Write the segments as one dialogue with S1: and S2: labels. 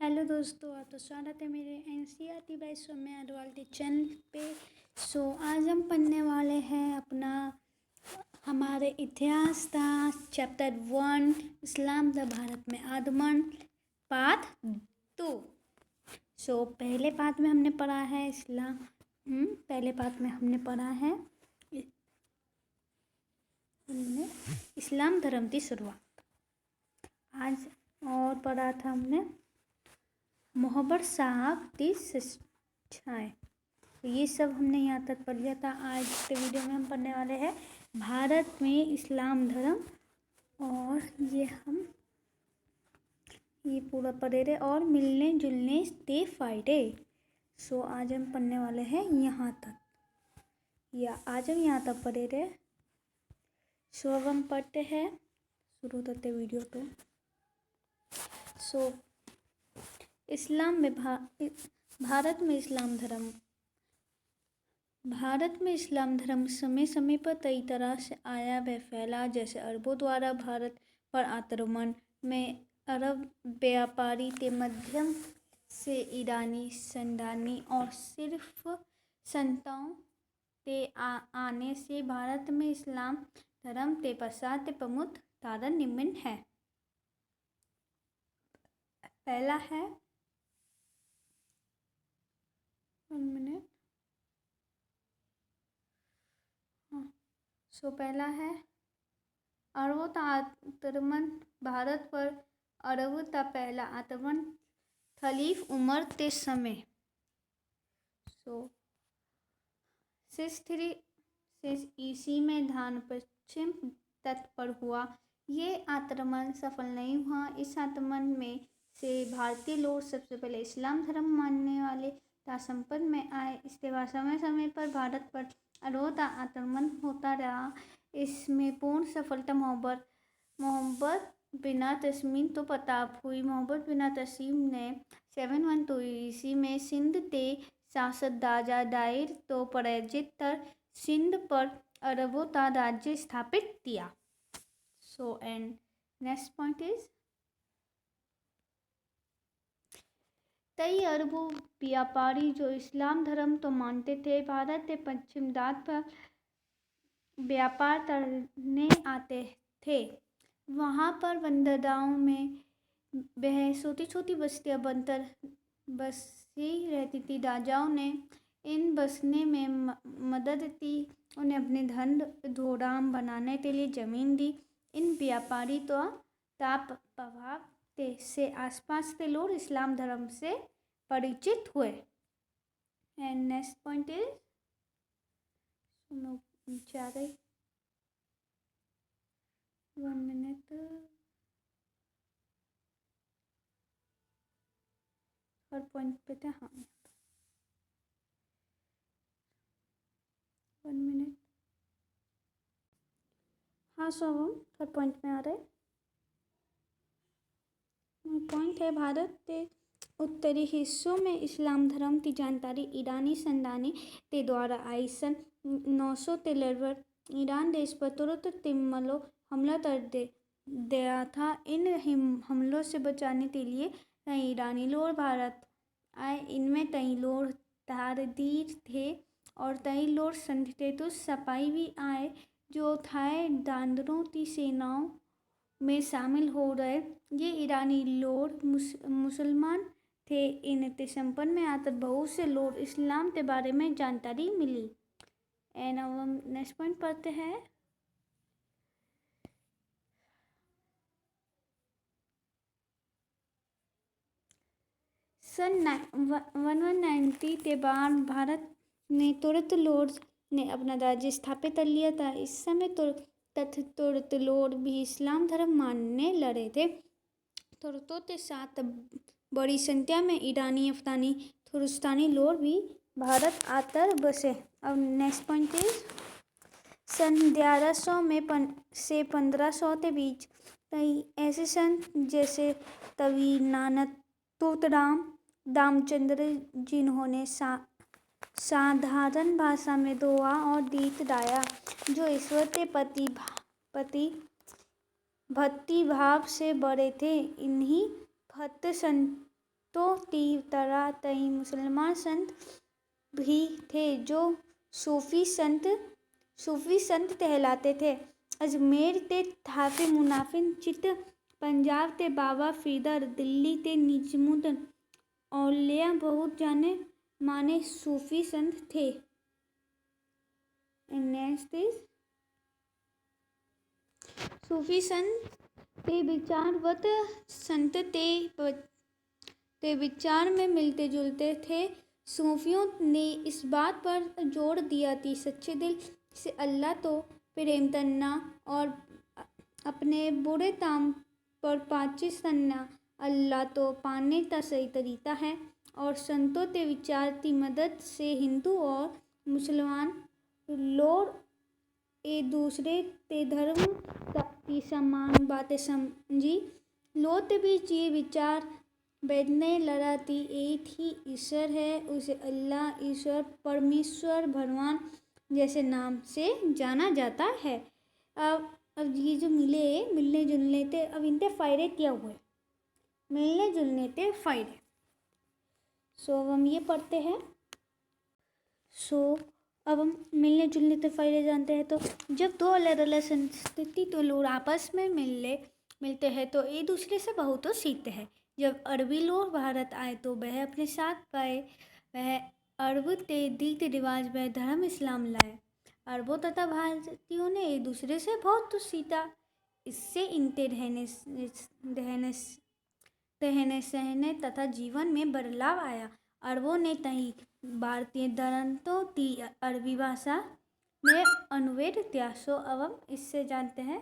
S1: Hello दोस्तों, आपका स्वागत है मेरे NCERT by Saumya Adwal channel पे। आज हम पढ़ने वाले हैं अपना हमारे इतिहास का चैप्टर 1 इस्लाम द भारत में आगमन पार्ट 2। पहले पार्ट में हमने पढ़ा है इस्लाम धर्म की शुरुआत। आज और पढ़ा था हमने मोहब्बत साहब की शिक्षाएँ। ये सब हमने यहाँ तक पढ़ लिया था। आज के वीडियो में हम पढ़ने वाले हैं भारत में इस्लाम धर्म, और ये पूरा पढ़े रहे और मिलने जुलने के फायदे। आज हम पढ़ने वाले हैं यहाँ तक, आज हम यहाँ तक पढ़े रहे। अब हम पढ़ते हैं, शुरू करते वीडियो तो। इस्लाम में भारत में इस्लाम धर्म समय समय पर कई तरह से आया व फैला। जैसे अरबों द्वारा भारत पर आक्रमण में अरब व्यापारी के माध्यम से ईरानी सैन्यानी और सिर्फ संताओं के आने से भारत में इस्लाम धर्म के प्रसार के प्रमुख कारण निम्न है। पहला है पहला है अरबों का आक्रमण भारत पर। अरबों का पहला आक्रमण खलीफ उमर के समय 636 ईस्वी में धान पश्चिम तट पर हुआ। ये आक्रमण सफल नहीं हुआ। इस आक्रमण में से भारतीय लोग सबसे पहले इस्लाम धर्म मानने वाले का संपर्क में आए। इसके बाद समय समय पर भारत पर अरबों का आक्रमण होता रहा। इसमें पूर्ण सफलता मोहम्मद बिन तसीम तो प्रताप हुई। मोहम्मद बिन तसीम ने 712 ईस्वी में सिंध के शासक राजा दाहिर तो पराजित कर सिंध पर अरबों का राज्य स्थापित किया। नेक्स्ट पॉइंट इज कई अरबों व्यापारी जो इस्लाम धर्म तो मानते थे, भारत के पश्चिम घाट पर व्यापार करने आते थे। वहाँ पर बंदरगाहों में वह छोटी छोटी बस्तियाँ बनकर बसी रहती थी। राजाओं ने इन बसने में मदद की, उन्हें अपने धन धोराम बनाने के लिए जमीन दी। इन व्यापारी तो प्रभाव से आसपास के लोग इस्लाम धर्म से परिचित हुए। And next point is one minute और पॉइंट पे थे। हाँ, 1 मिनट। हाँ, हम थर्ड पॉइंट में आ रहे। पॉइंट है भारत के उत्तरी हिस्सों में इस्लाम धर्म की जानकारी ईरानी सैन्यानी के द्वारा आई। सन 913 ईरान देश पर तुरंत तिम्मलो हमला कर दिया था। इन हमलों से बचाने के लिए कई ईरानी लोग भारत आए। इनमें कई लोग तारदीर थे और कई लोग संतुष्ट सिपाही भी आए जो थाई दादरों की सेनाओं में शामिल हो रहे। ये ईरानी लोग मुसलमान थे। इनके संपर्क में आकर बहुत से लोग इस्लाम के बारे में जानकारी मिली। एंड अब हम नेक्स्ट पॉइंट पढ़ते हैं। सन 1190 के बाद भारत ने तुर्क लोग ने अपना राज्य स्थापित कर लिया था। इस समय तुर्क लोग भी इस्लाम धर्म मानने लगे थे। तुर्कों के साथ बड़ी संख्या में ईरानी, अफगानी, तुर्कस्तानी लोग भी भारत आकर बसे। अब नेक्स्ट पॉइंट इज सन 1100 में से 1500 के बीच कई ऐसे संत जैसे कवि नानक, तुकाराम, रामचंद्र जिन्होंने साधारण भाषा में दुआ और गीत गाया, जो ईश्वर के प्रति भक्ति भाव से बड़े थे। इन्हीं भक्त तो तरह तई मुसलमान संत भी थे जो सूफी संत कहलाते थे। अजमेर ते थाफे मुनाफिन चित, पंजाब ते बाबा फरीदर, दिल्ली ते निजमुद्दीन औलिया बहुत जाने माने सूफी संत थे। नेक्स्ट इज सूफी संत ते विचारवत संत ते विचार में मिलते जुलते थे। सूफियों ने इस बात पर जोर दिया कि सच्चे दिल से अल्लाह तो प्रेम करना और अपने बुरे काम पर पाचिस करना अल्लाह तो पाने का सही तरीका है। और संतों के विचार की मदद से हिंदू और मुसलमान लोग एक दूसरे के धर्म की समान बातें समझी। लोग के बीच ये विचार बैठने लगा कि एक ही ईश्वर है, उसे अल्लाह, ईश्वर, परमेश्वर, भगवान जैसे नाम से जाना जाता है। अब ये जो मिलने जुलने थे, अब इनके फ़ायदे क्या हुए? मिलने जुलने के फ़ायदे। अब हम ये पढ़ते हैं। अब हम मिलने जुलने के फ़ायदे जानते हैं। तो जब दो अलग अलग संस्कृति तो लोग आपस में मिलते हैं तो एक दूसरे से बहुत तो सीखते हैं। जब अरबी लोग भारत आए तो वह अपने साथ पाए, वह अरब के रीति रिवाज वह धर्म इस्लाम लाए। अरबों तथा भारतीयों ने एक दूसरे से बहुत कुछ सीखा। इससे इनके रहने सहने तथा जीवन में बदलाव आया। अरबों ने कई भारतीय ग्रंथों की अरबी भाषा में अनुवाद किया। अब हम इससे जानते हैं।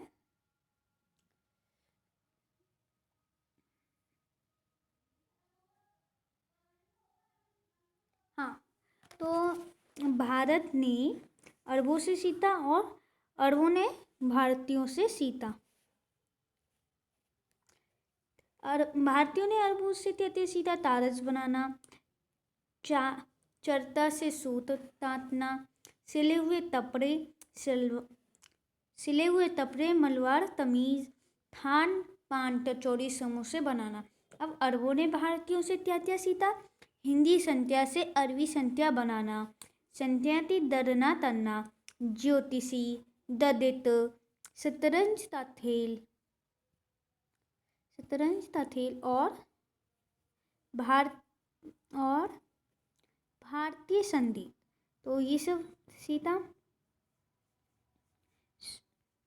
S1: हाँ, तो भारत ने अरबों से सीखा और अरबों ने भारतीयों से सीखा। और भारतीयों ने अरबों से कहते सीधा तारज बनाना, चरता से सूत तांतना, सिले हुए तपड़े, मलवार तमीज, थान पान कचौड़ी समोसे बनाना। अब अरबों ने भारतीयों से क्या क्या सीखा? हिंदी संख्या से अरबी संख्या बनाना, संख्या की गणना करना, ज्योतिषी, गणित, शतरंज का खेल और भारतीय संगीत। तो ये सब सीखा।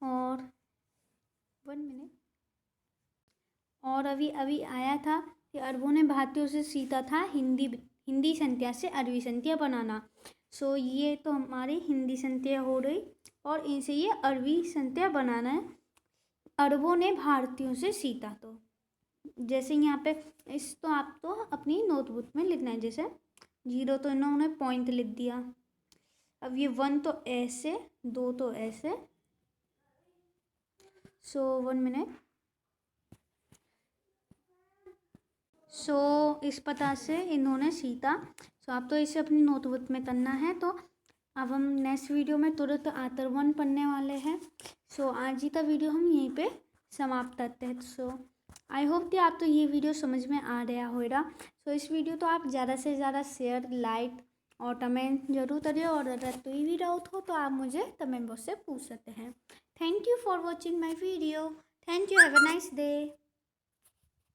S1: और 1 मिनट। और अभी आया था कि अरबों ने भारतीयों से सीखा था हिंदी संख्या से अरबी संख्या बनाना। ये तो हमारी हिंदी संख्या हो रही और इनसे ये अरबी संख्या बनाना है। अरबों ने भारतीयों से सीखा। तो जैसे यहाँ पे तो आप तो अपनी नोटबुक में लिखना है। जैसे 0 तो इन्होंने पॉइंट लिख दिया। अब ये 1 तो ऐसे, 2 तो ऐसे। 1 मिनट। इस प्रकार से इन्होंने सीखा। आप तो इसे अपनी नोटबुक में करना है। तो अब हम नेक्स्ट वीडियो में तुरंत आतर 1 पढ़ने वाले हैं। आज ही का वीडियो हम यहीं पे समाप्त करते हैं। आई होप कि आप तो ये वीडियो समझ में आ गया होगा। इस वीडियो तो आप ज़्यादा से ज़्यादा शेयर, लाइक और कमेंट जरूर करिए। और अगर कोई भी डाउट हो तो आप मुझे कमेंट बॉक्स से पूछ सकते हैं। Thank you for watching my video. Thank you. Have a nice day.